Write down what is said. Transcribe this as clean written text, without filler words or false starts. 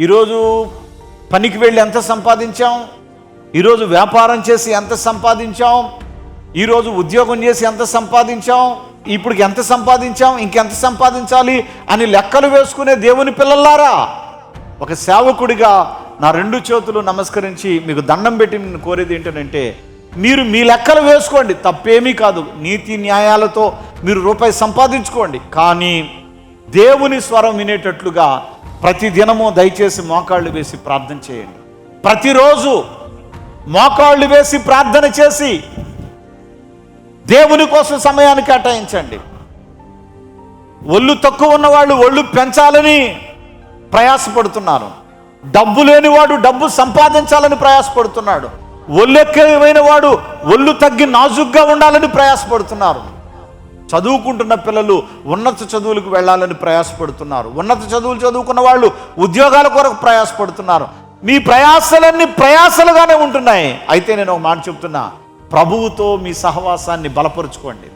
ఈరోజు పనికి వెళ్ళి ఎంత సంపాదించాం, ఈరోజు వ్యాపారం చేసి ఎంత సంపాదించాం, ఈరోజు ఉద్యోగం చేసి ఎంత సంపాదించాం, ఇప్పుడు ఎంత సంపాదించాం, ఇంకెంత సంపాదించాలి అని లెక్కలు వేసుకునే దేవుని పిల్లలారా, ఒక సేవకుడిగా నా 2 చేతులు నమస్కరించి మీకు దండం పెట్టి నేను కోరేది ఏంటంటే, మీరు మీ లెక్కలు వేసుకోండి, తప్పేమీ కాదు. నీతి న్యాయాలతో మీరు రూపాయి సంపాదించుకోండి. కానీ దేవుని స్వరం వినేటట్లుగా ప్రతి దినము దయచేసి మోకాళ్ళు వేసి ప్రార్థన చేయండి. ప్రతిరోజు మోకాళ్ళు వేసి ప్రార్థన చేసి దేవుని కోసం సమయాన్ని కేటాయించండి. ఒళ్ళు తక్కువ ఉన్నవాళ్ళు ఒళ్ళు పెంచాలని ప్రయాసపడుతున్నారు. డబ్బు లేనివాడు డబ్బు సంపాదించాలని ప్రయాసపడుతున్నాడు. ఒళ్ళెక్కైన వాడు ఒళ్ళు తగ్గి నాజుగ్గా ఉండాలని ప్రయాసపడుతున్నారు. చదువుకుంటున్న పిల్లలు ఉన్నత చదువులకు వెళ్ళాలని ప్రయాసపడుతున్నారు. ఉన్నత చదువులు చదువుకున్న వాళ్ళు ఉద్యోగాల కొరకు ప్రయాసపడుతున్నారు. మీ ప్రయాసలన్నీ ప్రయాసలుగానే ఉంటున్నాయి. అయితే నేను ఒక మాట చెప్తున్నా, ప్రభువుతో మీ సహవాసాన్ని బలపరుచుకోండి.